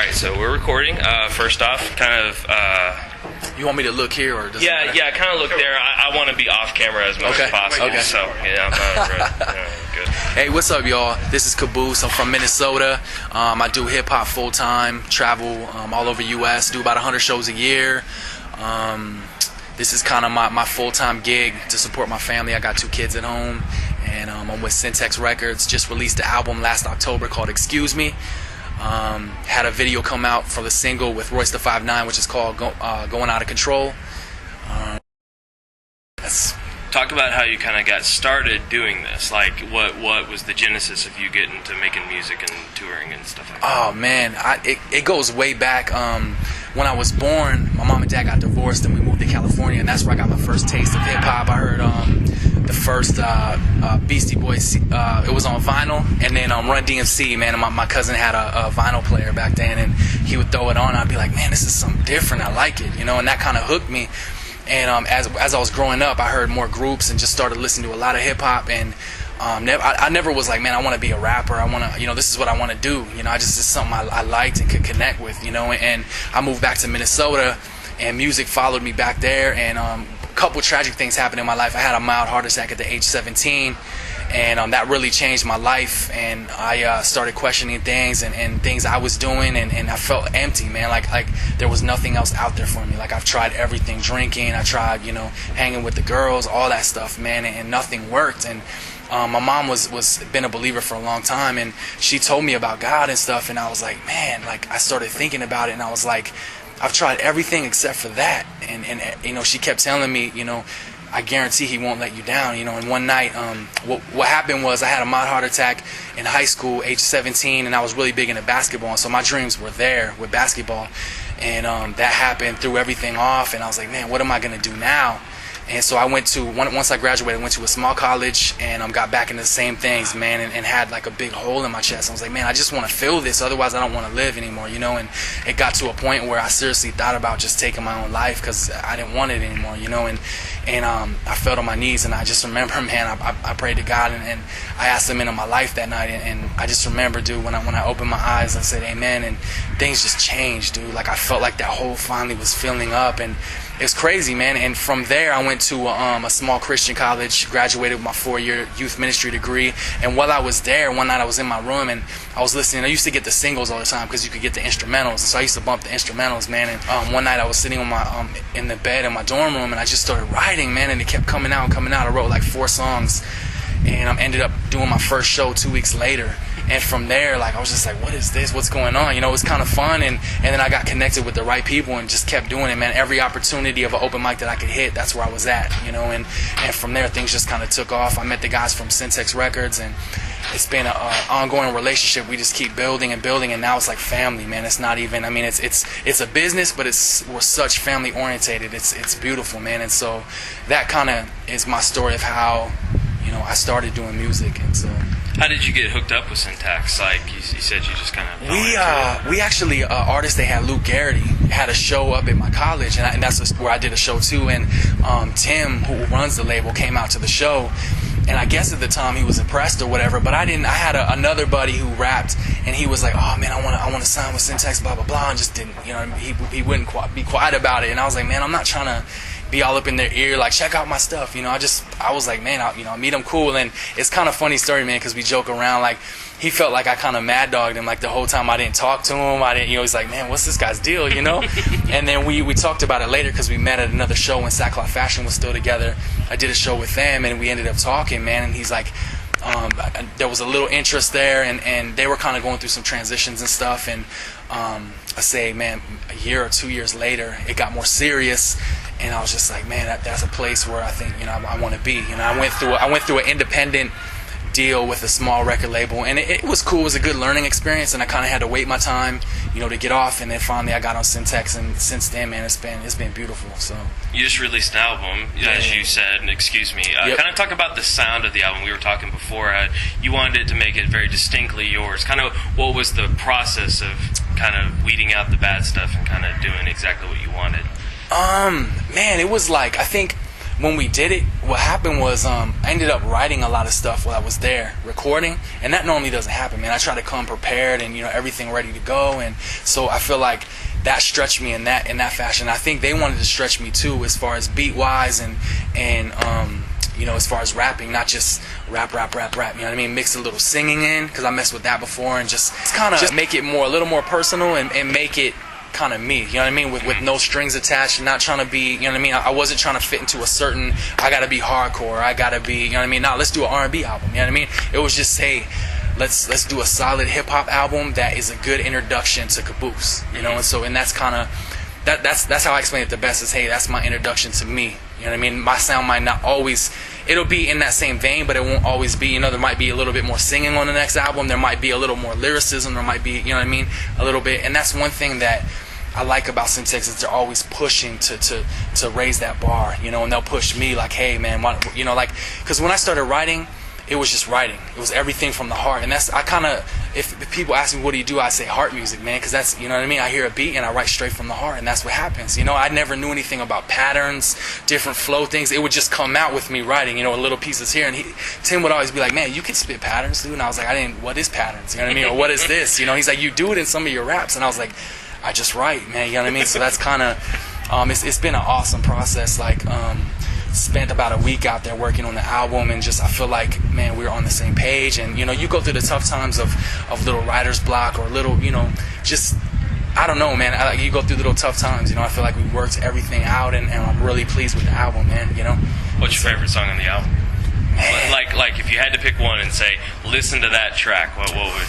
Alright, so we're recording. First off, kind of... You want me to look here or does yeah, kind of look there. I want to be off camera as much as possible. Okay. So, yeah, I'm good. Hey, what's up, y'all? This is Kaboose. I'm from Minnesota. I do hip-hop full-time, travel all over U.S., do about 100 shows a year. This is kind of my full-time gig to support my family. I got 2 kids at home, and I'm with Syntax Records. Just released the album last October called Excuse Me. Had a video come out for the single with Royce the 5'9", which is called Going Out of Control. Talk about how you kind of got started doing this. Like, what was the genesis of you getting to making music and touring and stuff like that? Oh, man. It goes way back. When I was born, my mom and dad got divorced, and we moved to California, and that's where I got my first taste of hip-hop. I heard the first Beastie Boys, it was on vinyl, and then Run DMC, man. My cousin had a vinyl player back then, and he would throw it on. I'd be like, man, this is something different. I like it, and that kind of hooked me. And as I was growing up, I heard more groups and just started listening to a lot of hip-hop, and I never was like, man, I want to be a rapper. I want to, this is what I want to do. It's something I liked and could connect with, and I moved back to Minnesota, and music followed me back there, and a couple tragic things happened in my life. I had a mild heart attack at the age 17, and that really changed my life, and I started questioning things and things I was doing, and I felt empty, man, like there was nothing else out there for me. Like, I've tried everything, drinking, I tried, hanging with the girls, all that stuff, man, and nothing worked. And my mom was been a believer for a long time, and she told me about God and stuff, and I was like, man, like, I started thinking about it, and I was like, I've tried everything except for that. And she kept telling me, I guarantee he won't let you down, And one night, what happened was I had a mild heart attack in high school, age 17, and I was really big into basketball, and so my dreams were there with basketball. And that happened, threw everything off, and I was like, man, what am I going to do now? And so I once I graduated, I went to a small college, and got back into the same things, man, and had like a big hole in my chest. I was like, man, I just want to feel this, otherwise I don't want to live anymore, And it got to a point where I seriously thought about just taking my own life because I didn't want it anymore, And I fell on my knees, and I just remember, man, I prayed to God, and I asked Him into my life that night, and I just remember, dude, when I opened my eyes, I said, amen, and things just changed, dude. Like, I felt like that hole finally was filling up, and it was crazy, man. And from there, I went to a small Christian college, graduated with my 4-year youth ministry degree. And while I was there, one night I was in my room, and I was listening. I used to get the singles all the time because you could get the instrumentals. So I used to bump the instrumentals, man. And one night I was sitting on my in the bed in my dorm room, and I just started writing, man. And it kept coming out. I wrote like 4 songs, and I ended up doing my first show 2 weeks later. And from there, like, I was just like, what is this? What's going on? It was kind of fun. And then I got connected with the right people and just kept doing it, man. Every opportunity of an open mic that I could hit, that's where I was at, And from there, things just kind of took off. I met the guys from Syntax Records, and it's been an ongoing relationship. We just keep building and building, and now it's like family, man. It's not even, it's a business, but we're such family orientated. It's beautiful, man. And so that kind of is my story of how, I started doing music. And so, how did you get hooked up with Syntax? Like, you said you just kind of... We actually, artist they had, Luke Garrity, had a show up at my college, and that's where I did a show too. And Tim, who runs the label, came out to the show, and I guess at the time he was impressed or whatever, but I didn't. I had another buddy who rapped, and he was like, oh man, I want to sign with Syntax, blah blah blah, and just didn't, he wouldn't be quiet about it. And I was like, man, I'm not trying to be all up in their ear, like, check out my stuff, I was like, man, I meet him cool. And it's kind of funny story, man, because we joke around, like, he felt like I kind of mad dogged him, like, the whole time I didn't talk to him. I didn't, he's like, man, what's this guy's deal, And then we talked about it later because we met at another show when Sackcloth Fashion was still together. I did a show with them, and we ended up talking, man, and he's like, there was a little interest there, and they were kind of going through some transitions and stuff, and I say, man, a year or 2 years later, it got more serious, and I was just like, man, that's a place where I think, I want to be. I went through an independent deal with a small record label, and it was cool. It was a good learning experience, and I kind of had to wait my time, to get off, and then finally I got on Syntax, and since then, man, it's been beautiful. So you just released an album, as you said, and Excuse Me. Yep. Kind of talk about the sound of the album. We were talking before. You wanted it to make it very distinctly yours. Kind of what was the process of kind of weeding out the bad stuff and kind of doing exactly what you wanted? Man, it was like, I think when we did it, what happened was I ended up writing a lot of stuff while I was there recording, and that normally doesn't happen, man. I try to come prepared and, you know, everything ready to go, and so I feel like that stretched me in that fashion. I think they wanted to stretch me too, as far as beat wise and you know, as far as rapping, not just rap. You know what I mean? Mix a little singing in, because I messed with that before, and just kind of make it more, a little more personal, and make it kind of me, you know what I mean, with no strings attached, and not trying to be, you know what I mean, I wasn't trying to fit into a certain, I gotta be hardcore, I gotta be, you know what I mean, now let's do an R&B album, you know what I mean, it was just, hey, let's do a solid hip-hop album that is a good introduction to Kaboose, you know, and so, and that's kind of, that's how I explain it the best, is, hey, that's my introduction to me, you know what I mean, my sound might not always, it'll be in that same vein, but it won't always be, you know, there might be a little bit more singing on the next album, there might be a little more lyricism, there might be, you know what I mean, a little bit, and that's one thing that I like about Syntax, is they're always pushing to raise that bar, you know, and they'll push me like, hey man, you know, like, because when I started writing, it was just writing. It was everything from the heart, and that's, I kind of, if people ask me what do you do, I say heart music, man, because that's, you know what I mean, I hear a beat and I write straight from the heart, and that's what happens, you know. I never knew anything about patterns, different flow things. It would just come out with me writing, you know, little pieces here, and Tim would always be like, man, you can spit patterns, dude, and I was like, what is patterns, you know what I mean, or what is this, you know. He's like, you do it in some of your raps, and I was like, I just write, man, you know what I mean. So that's kind of it's been an awesome process. Like spent about a week out there working on the album, and just I feel like, man, we're on the same page. And you know, you go through the tough times of little writer's block, or little, you know, just I don't know, man, you go through little tough times, you know. I feel like we worked everything out, and I'm really pleased with the album, man, you know. What's your favorite song on the album? Man. Like if you had to pick one and say, listen to that track, what would?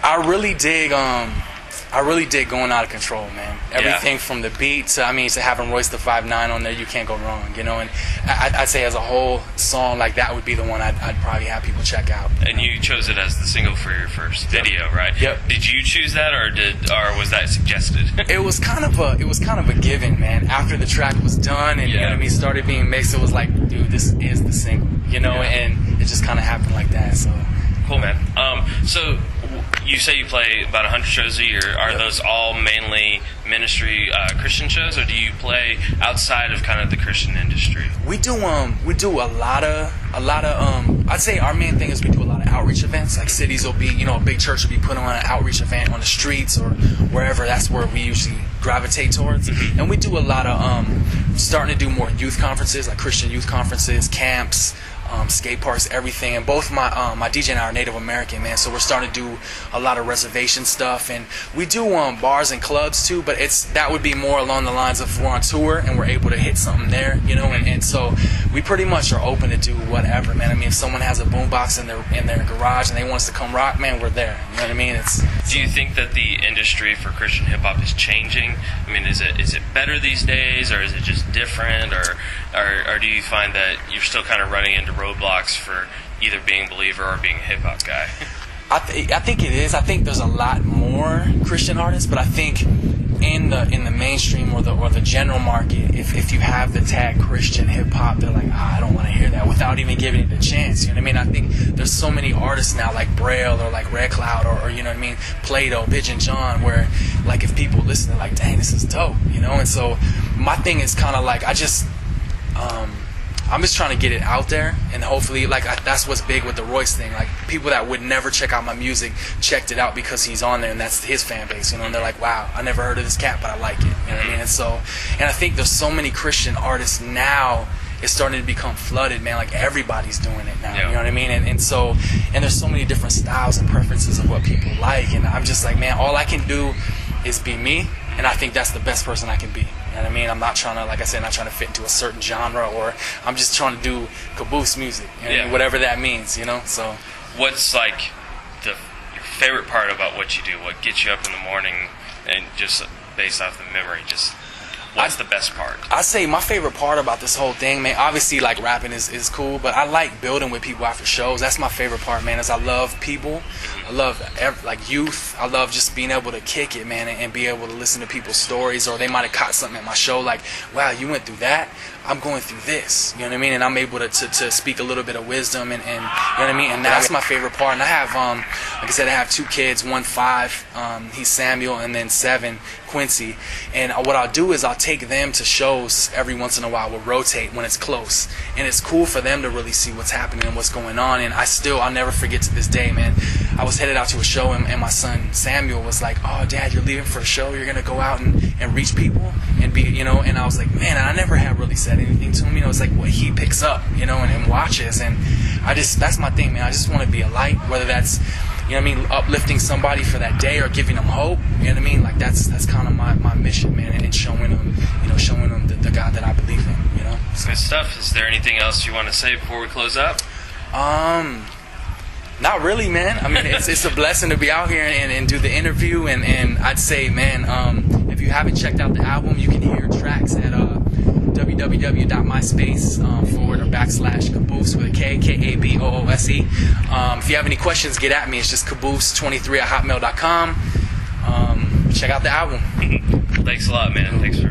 I really dig Going Out of Control, man. Everything from the beat to, to having Royce the 5'9" on there, you can't go wrong, you know. And I'd say as a whole song, like that would be the one I'd probably have people check out. And you chose it as the single for your first video, right? Yep. Did you choose that, or was that suggested? It was kind of a given, man. After the track was done and you know what I mean, started being mixed, it was like, dude, this is the single, you know. And it just kind of happened like that. So cool, man. So you say you play about 100 shows a year. Are those all mainly ministry Christian shows, or do you play outside of kind of the Christian industry? We do a lot of I'd say our main thing is we do a lot of outreach events. Like cities will be, you know, a big church will be putting on an outreach event on the streets or wherever. That's where we usually gravitate towards. Mm-hmm. And we do a lot of starting to do more youth conferences, like Christian youth conferences, camps, skate parks, everything. And both my DJ and I are Native American, man, so we're starting to do a lot of reservation stuff. And we do bars and clubs too, but that would be more along the lines of we're on tour and we're able to hit something there, you know. And so we pretty much are open to do whatever, man. I mean, if someone has a boombox in their garage and they want us to come rock, man, we're there, you know what I mean. Do you think that the industry for Christian hip hop is changing? I mean, is it better these days, or is it just different, or do you find that you're still kind of running into roadblocks for either being a believer or being a hip hop guy? I think it is. I think there's a lot more Christian artists, but I think in the mainstream or the general market, if you have the tag Christian hip hop, they're like, I don't want to hear that, without even giving it a chance. You know what I mean? I think there's so many artists now, like Braille or like Red Cloud or you know what I mean, Plato, Pigeon John, where like if people listen, they're like, dang, this is dope, you know. And so my thing is kind of like, I'm just trying to get it out there, and hopefully, that's what's big with the Royce thing. Like, people that would never check out my music checked it out because he's on there, and that's his fan base, you know. And they're like, wow, I never heard of this cat, but I like it, you know what I mean? And so, and I think there's so many Christian artists now. It's starting to become flooded, man. Like, everybody's doing it now, you know what I mean? And so, and there's so many different styles and preferences of what people like, and I'm just like, man, all I can do is be me, and I think that's the best person I can be. You know what I mean? I'm not trying to, like I said, not trying to fit into a certain genre, or I'm just trying to do Kaboose music, you know, whatever that means, you know. So, what's like your favorite part about what you do? What gets you up in the morning, and just based off the memory, just what's the best part? I say my favorite part about this whole thing, man, obviously like rapping is cool, but I like building with people after shows. That's my favorite part, man, is I love people. I love like youth. I love just being able to kick it, man, and be able to listen to people's stories, or they might have caught something at my show like, wow, you went through that, I'm going through this, you know what I mean? And I'm able to speak a little bit of wisdom, and you know what I mean? And that's my favorite part. And I have, like I said, I have 2 kids, one 5, he's Samuel, and then 7, Quincy. And what I'll do is I'll take them to shows every once in a while. We'll rotate when it's close, and it's cool for them to really see what's happening and what's going on. And I'll never forget to this day, man. I was headed out to a show, and my son Samuel was like, "Oh, Dad, you're leaving for a show. You're gonna go out and reach people and be, you know." And I was like, "Man," and I never had really said anything to him. You know, it's like what he picks up, you know, and watches. And that's my thing, man. I just want to be a light, whether that's, you know what I mean, uplifting somebody for that day or giving them hope. You know what I mean? Like that's kind of my mission, man, and showing them, you know, showing them the God that I believe in. You know. Good stuff. Is there anything else you want to say before we close up? Not really, man. I mean, it's a blessing to be out here and do the interview. And I'd say, man, if you haven't checked out the album, you can hear tracks at www.myspace/Kaboose with a K, Kaboose. If you have any questions, get at me. It's just Kaboose23@hotmail.com. Check out the album. Thanks a lot, man. Thanks for